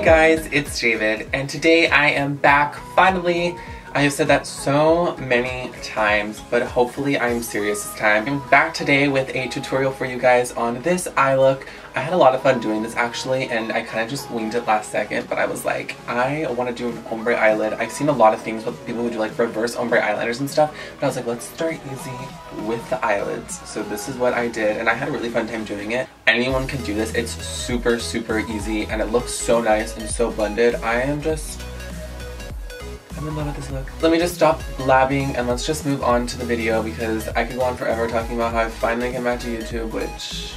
Hey guys, it's David, and today I am back, finally. I have said that so many times, but hopefully I'm serious this time. I'm back today with a tutorial for you guys on this eye look. I had a lot of fun doing this actually, and I kind of just winged it last second, but I was like, I want to do an ombre eyelid. I've seen a lot of things with people who do like reverse ombre eyeliners and stuff, but I was like, let's start easy with the eyelids. So this is what I did, and I had a really fun time doing it. Anyone can do this. It's super, super easy, and it looks so nice and so blended. I'm in love with this look. Let me just stop blabbing and let's just move on to the video because I could go on forever talking about how I finally came back to YouTube, which...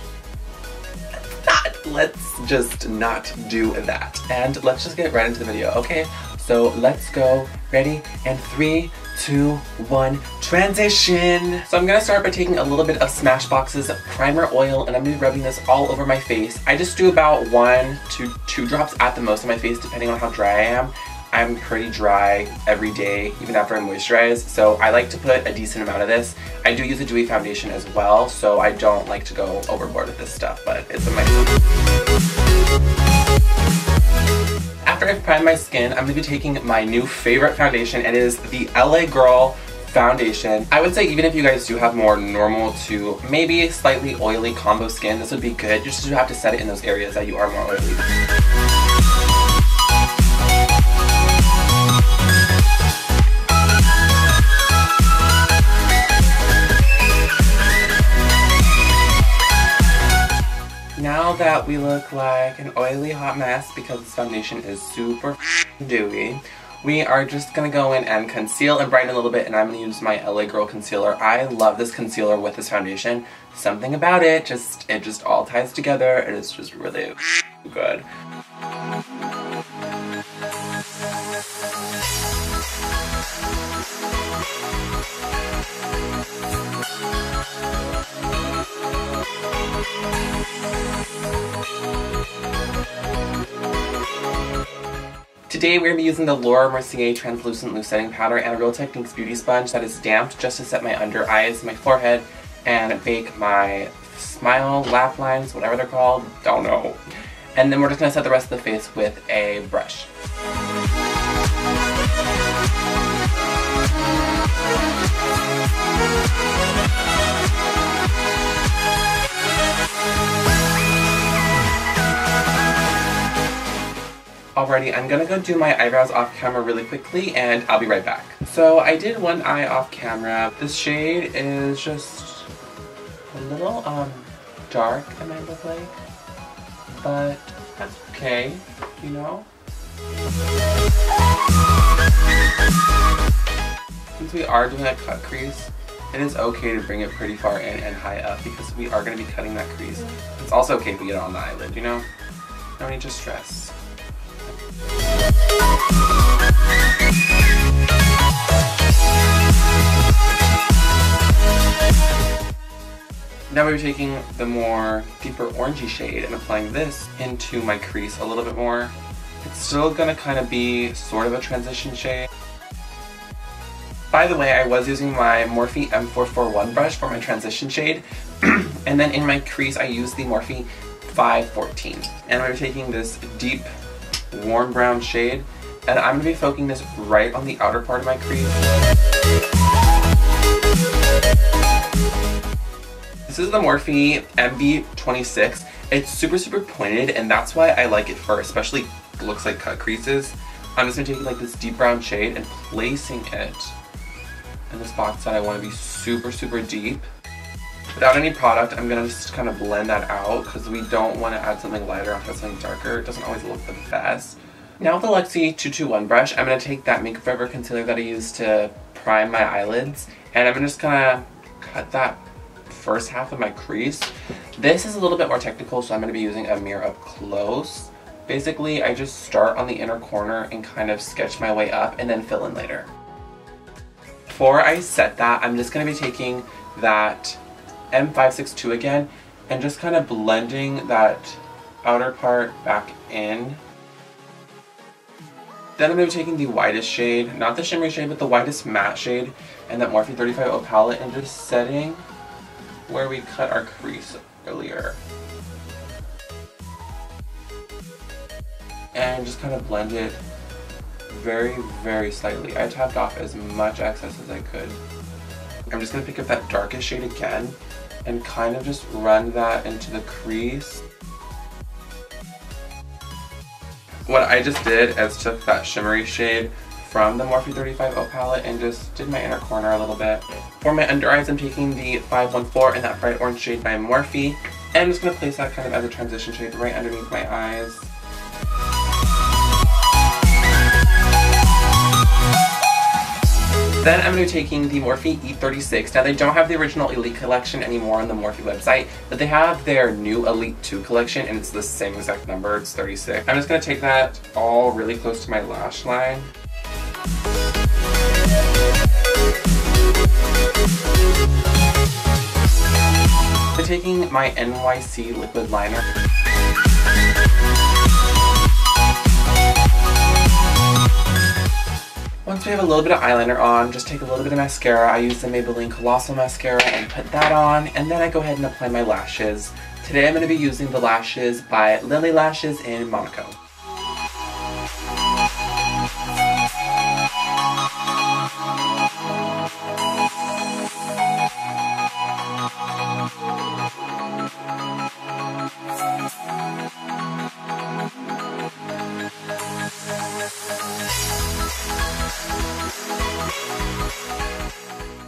let's just not do that. And let's just get right into the video, okay? So let's go. Ready? And 3, 2, 1, transition! So I'm gonna start by taking a little bit of Smashbox's primer oil and I'm gonna be rubbing this all over my face. I just do about 1 to 2 drops at the most on my face depending on how dry I am. I'm pretty dry every day, even after I moisturize, so I like to put a decent amount of this. I do use a dewy foundation as well, so I don't like to go overboard with this stuff, but it's in my... After I've primed my skin, I'm going to be taking my new favorite foundation. It is the LA Girl foundation. I would say even if you guys do have more normal to maybe slightly oily combo skin, this would be good. You just have to set it in those areas that you are more oily. Now that we look like an oily hot mess because this foundation is super dewy, we are just gonna go in and conceal and brighten a little bit, and I'm gonna use my LA Girl concealer. I love this concealer with this foundation. Something about it just all ties together. It is just really good. Today we're going to be using the Laura Mercier Translucent Loose Setting Powder and a Real Techniques Beauty Sponge that is damped just to set my under eyes, my forehead, and bake my smile, laugh lines, whatever they're called, don't know. And then we're just going to set the rest of the face with a brush. Alrighty, I'm gonna go do my eyebrows off camera really quickly and I'll be right back. So I did one eye off camera. This shade is just a little dark, it might look like, but that's okay, you know? Since we are doing a cut crease, it is okay to bring it pretty far in and high up because we are going to be cutting that crease. It's also okay if we get it on the eyelid, you know? No need to stress. Now we're taking the more deeper orangey shade and applying this into my crease a little bit more. It's still gonna kind of be sort of a transition shade. By the way, I was using my Morphe M441 brush for my transition shade, and then in my crease I used the Morphe 514. And I'm taking this deep warm brown shade, and I'm going to be focusing this right on the outer part of my crease. This is the Morphe MB26. It's super, super pointed, and that's why I like it for especially looks like cut creases. I'm just going to take like this deep brown shade and placing it in the spots that I want to be super, super deep. Without any product, I'm going to just kind of blend that out because we don't want to add something lighter onto something darker. It doesn't always look the best. Now with the Luxie 221 brush, I'm going to take that Makeup Forever concealer that I used to prime my eyelids, and I'm just going to cut that first half of my crease. This is a little bit more technical, so I'm going to be using a mirror up close. Basically, I just start on the inner corner and kind of sketch my way up and then fill in later. Before I set that, I'm just going to be taking that M562 again and just kind of blending that outer part back in. Then I'm going to be taking the whitest shade, not the shimmery shade, but the whitest matte shade, and that Morphe 35O palette, and just setting where we cut our crease earlier. and just kind of blend it very, very slightly. I tapped off as much excess as I could. I'm just going to pick up that darkest shade again and kind of just run that into the crease. What I just did is took that shimmery shade from the Morphe 35O palette and just did my inner corner a little bit. For my under eyes, I'm taking the 514 in that bright orange shade by Morphe, and I'm just going to place that kind of as a transition shade right underneath my eyes. Then I'm going to be taking the Morphe E36. Now they don't have the original Elite collection anymore on the Morphe website, but they have their new Elite 2 collection and it's the same exact number, it's 36. I'm just going to take that all really close to my lash line. I'm taking my NYC liquid liner. Once we have a little bit of eyeliner on, just take a little bit of mascara. I use the Maybelline Colossal Mascara and put that on, and then I go ahead and apply my lashes. Today I'm going to be using the lashes by Lily Lashes in Monaco.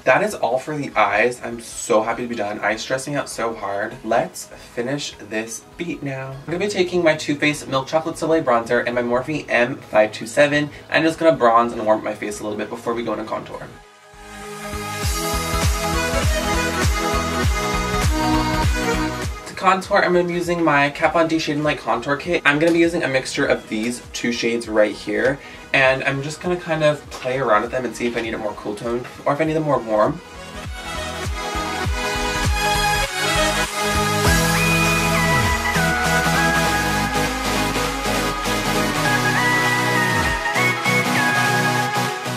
That is all for the eyes. I'm so happy to be done. Eye stressing out so hard. Let's finish this beat now. I'm going to be taking my Too Faced Milk Chocolate Soleil bronzer and my Morphe M527. I'm just going to bronze and warm up my face a little bit before we go into contour. To contour, I'm going to be using my Kat Von D Shade and Light Contour Kit. I'm going to be using a mixture of these two shades right here. And I'm just going to kind of play around with them and see if I need it more cool toned or if I need them more warm.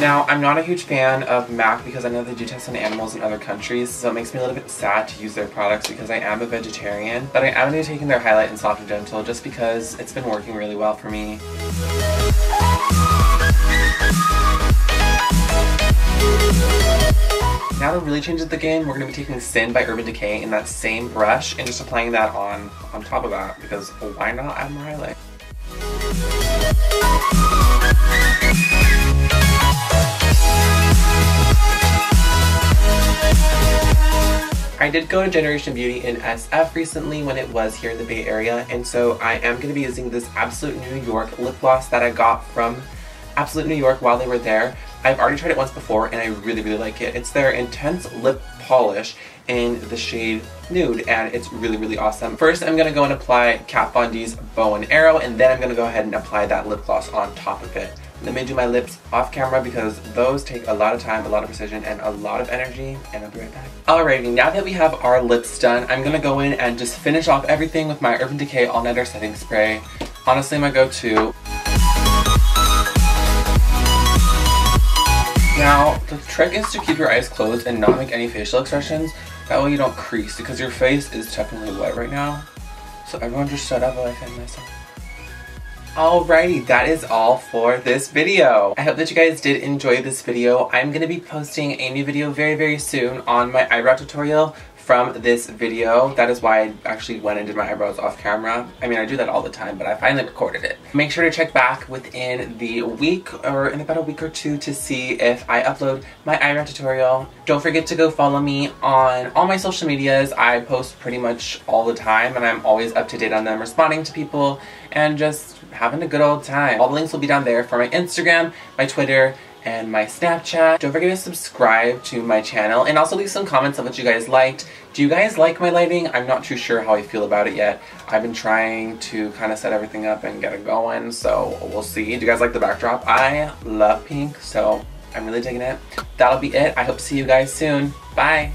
Now, I'm not a huge fan of MAC because I know they do test on animals in other countries, so it makes me a little bit sad to use their products because I am a vegetarian. But I am going to be taking their highlight in Soft and Gentle just because it's been working really well for me. Now to really change the game, we're going to be taking Sin by Urban Decay in that same brush and just applying that on top of that because why not add more highlight? I did go to Generation Beauty in SF recently when it was here in the Bay Area, and so I am going to be using this Absolute New York lip gloss that I got from Absolute New York while they were there. I've already tried it once before and I really, really like it. It's their Intense Lip Polish in the shade Nude, and it's really, really awesome. First, I'm going to go and apply Kat Von D's Bow and Arrow, and then I'm going to go ahead and apply that lip gloss on top of it. Let me do my lips off camera because those take a lot of time, a lot of precision, and a lot of energy, and I'll be right back. Alrighty, now that we have our lips done, I'm going to go in and just finish off everything with my Urban Decay All Nighter Setting Spray. Honestly, my go-to. Now, the trick is to keep your eyes closed and not make any facial expressions. That way you don't crease because your face is technically wet right now. So everyone just shut up while I film myself. Alrighty, that is all for this video. I hope that you guys did enjoy this video. I'm going to be posting a new video very, very soon on my eyebrow tutorial from this video. That is why I actually went and did my eyebrows off camera. I mean, I do that all the time, but I finally recorded it. Make sure to check back within the week or in about a week or two to see if I upload my eyebrow tutorial. Don't forget to go follow me on all my social medias. I post pretty much all the time and I'm always up to date on them, responding to people and just having a good old time. All the links will be down there for my Instagram, my Twitter, and my Snapchat. Don't forget to subscribe to my channel and also leave some comments on what you guys liked. Do you guys like my lighting? I'm not too sure how I feel about it yet. I've been trying to kind of set everything up and get it going, so we'll see. Do you guys like the backdrop? I love pink, so I'm really digging it. That'll be it. I hope to see you guys soon. Bye!